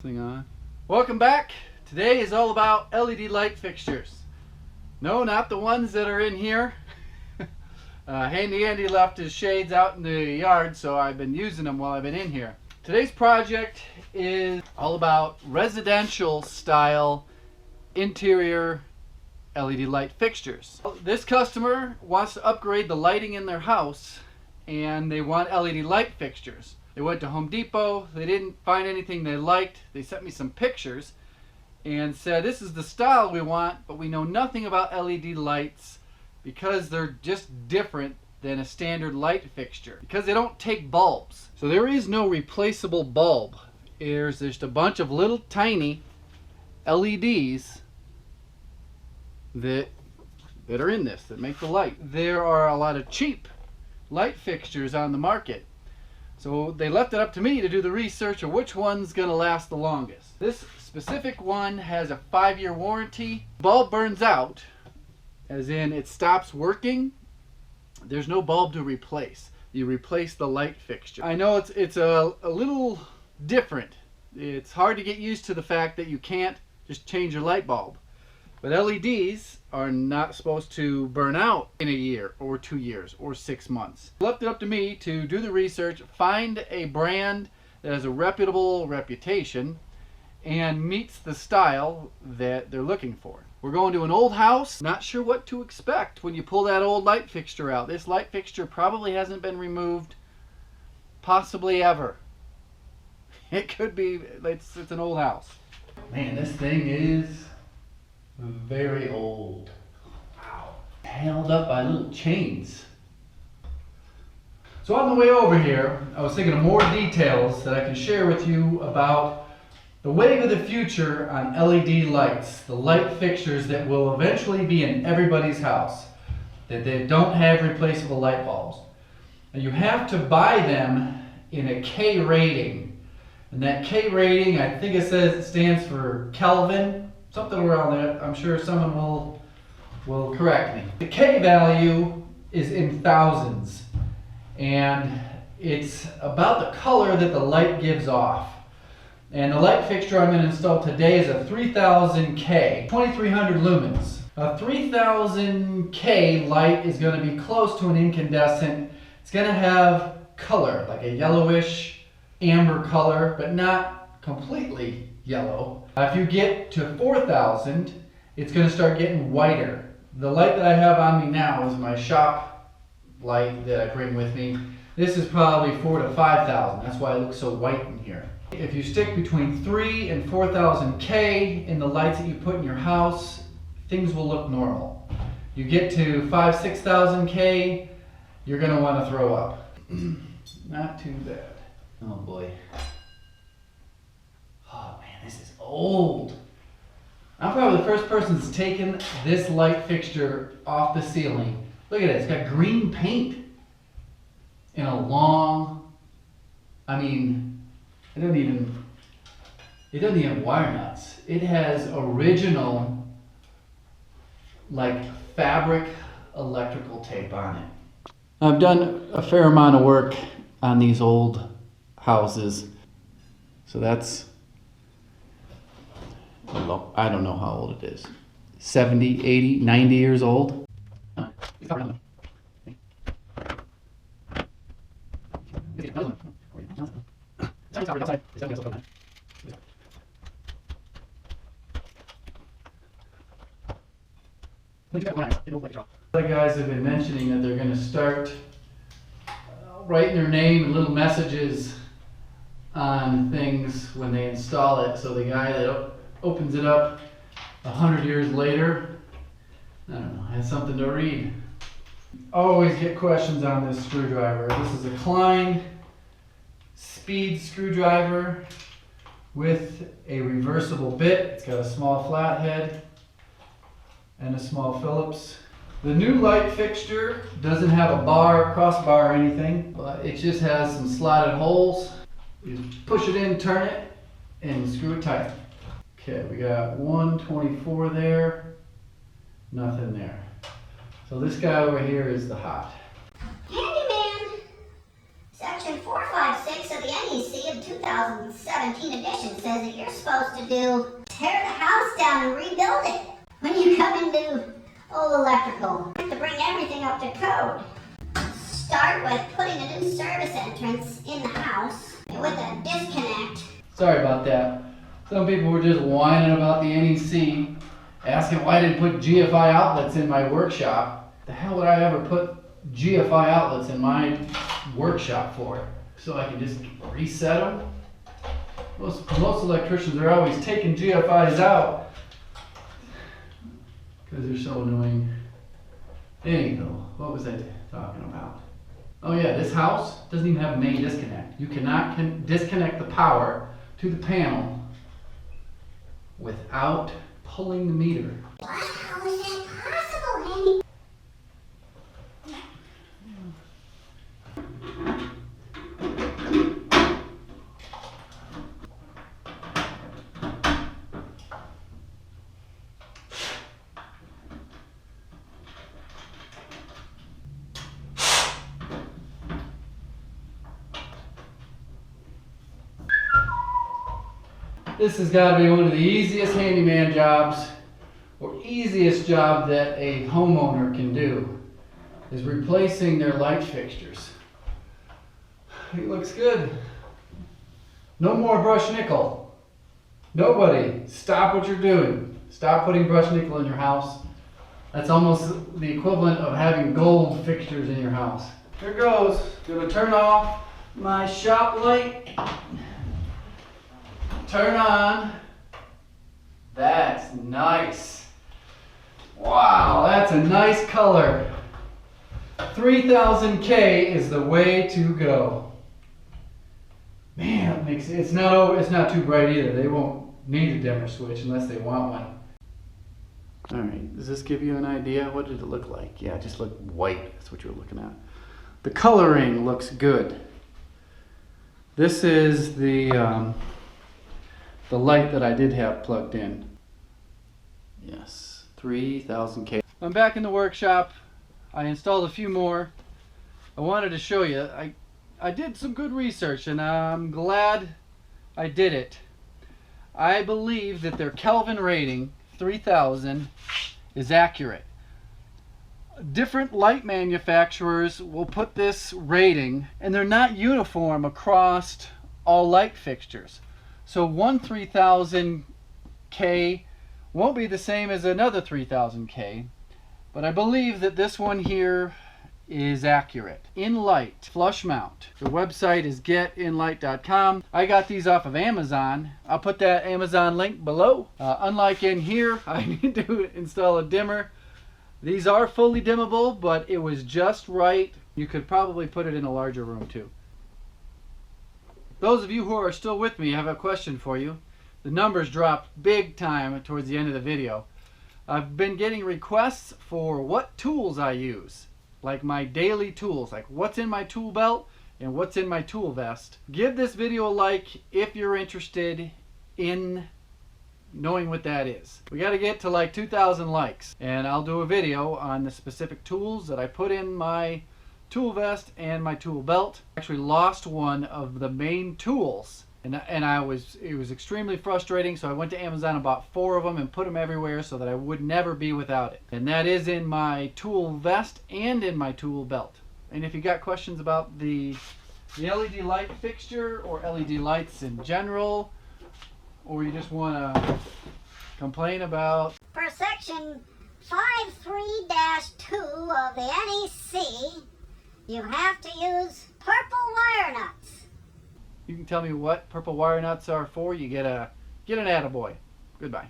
Thing on. Welcome back. Today is all about LED light fixtures. No, not the ones that are in here. Handy left his shades out in the yard, so I've been using them while I've been in here. Today's project is all about residential style interior LED light fixtures. This customer wants to upgrade the lighting in their house and they want LED light fixtures. They went to Home Depot, they didn't find anything they liked. They sent me some pictures and said, this is the style we want, but we know nothing about LED lights because they're just different than a standard light fixture, because they don't take bulbs. So there is no replaceable bulb. There's just a bunch of little tiny LEDs that are in this, that make the light. There are a lot of cheap light fixtures on the market. So they left it up to me to do the research of which one's going to last the longest. This specific one has a 5-year warranty. Bulb burns out, as in it stops working. There's no bulb to replace. You replace the light fixture. I know it's a little different. It's hard to get used to the fact that you can't just change your light bulb. But LEDs are not supposed to burn out in a year or 2 years or 6 months. Left it up to me to do the research, find a brand that has a reputable reputation and meets the style that they're looking for. We're going to an old house. Not sure what to expect when you pull that old light fixture out. This light fixture probably hasn't been removed possibly ever. It could be, it's an old house. Man, this thing is very old. Wow. Held up by little chains. So on the way over here, I was thinking of more details that I can share with you about the wave of the future on LED lights, the light fixtures that will eventually be in everybody's house, that they don't have replaceable light bulbs. And you have to buy them in a K rating. And that K rating, I think it says it stands for Kelvin. Something around that. I'm sure someone will correct me. The K value is in thousands, and it's about the color that the light gives off. And the light fixture I'm going to install today is a 3000 K, 2300 lumens. A 3000 K light is going to be close to an incandescent. It's going to have color, like a yellowish amber color, but not completely yellow. If you get to 4000, it's going to start getting whiter. The light that I have on me now is my shop light that I bring with me. This is probably 4,000 to 5,000. That's why it looks so white in here. If you stick between 3 and 4000 K in the lights that you put in your house, things will look normal. You get to 5,000 to 6,000 K, you're going to want to throw up. Not too bad. Oh boy. Oh man, this is old. I'm probably the first person that's taken this light fixture off the ceiling. Look at it, it's got green paint in a long, I mean, it doesn't even have wire nuts. It has original, like, fabric electrical tape on it. I've done a fair amount of work on these old houses, so that's, I don't know how old it is. 70, 80, 90 years old. Other guys have been mentioning that they're going to start writing their name and little messages on things when they install it, so the guy that opens it up 100 years later, I don't know, has something to read. Always get questions on this screwdriver. This is a Klein speed screwdriver with a reversible bit. It's got a small flathead and a small Phillips. The new light fixture doesn't have a bar, crossbar or anything, but it just has some slotted holes. You push it in, turn it, and screw it tight. Okay, we got 124 there, nothing there. So this guy over here is the hot. Handyman, section 456 of the NEC of 2000. 2017 edition says that you're supposed to tear the house down and rebuild it. When you come into old electrical, you have to bring everything up to code. Start with putting a new service entrance in the house with a disconnect. Sorry about that. Some people were just whining about the NEC, asking why I didn't put GFI outlets in my workshop. The hell would I ever put GFI outlets in my workshop for? So I can just reset them? Most electricians are always taking GFIs out because they're so annoying. Anyhow, what was I talking about? Oh yeah, this house doesn't even have a main disconnect. You cannot disconnect the power to the panel without pulling the meter. How is that possible, Handy? This has got to be one of the easiest handyman jobs, or easiest job that a homeowner can do, is replacing their light fixtures. It looks good. No more brushed nickel. Nobody, stop what you're doing. Stop putting brushed nickel in your house. That's almost the equivalent of having gold fixtures in your house. Here goes. Gonna turn off my shop light. Turn on. That's nice. Wow, that's a nice color. 3000K is the way to go. Man, it's not too bright either. They won't need a dimmer switch unless they want one. All right, does this give you an idea? What did it look like? Yeah, it just looked white. That's what you're looking at. The coloring looks good. This is the light that I did have plugged in. Yes, 3000K. I'm back in the workshop. I installed a few more. I wanted to show you. I did some good research and I'm glad I did it. I believe that their Kelvin rating, 3000, is accurate. Different light manufacturers will put this rating and they're not uniform across all light fixtures. So one 3000K won't be the same as another 3000K, but I believe that this one here is accurate. InLight flush mount. The website is getinlight.com. I got these off of Amazon. I'll put that Amazon link below. Unlike in here, I need to install a dimmer. These are fully dimmable, but it was just right. You could probably put it in a larger room too. Those of you who are still with me, I have a question for you. The numbers dropped big time towards the end of the video. I've been getting requests for what tools I use, like my daily tools, like what's in my tool belt and what's in my tool vest. Give this video a like if you're interested in knowing what that is. We got to get to like 2,000 likes, and I'll do a video on the specific tools that I put in my tool vest and my tool belt. I actually lost one of the main tools, and it was extremely frustrating, so I went to Amazon and bought 4 of them and put them everywhere so that I would never be without it. And that is in my tool vest and in my tool belt. And if you got questions about the LED light fixture or LED lights in general, or you just want to complain about... For section 53-2 of the NEC, you have to use purple wire nuts. You can tell me what purple wire nuts are for, you get an attaboy. Goodbye.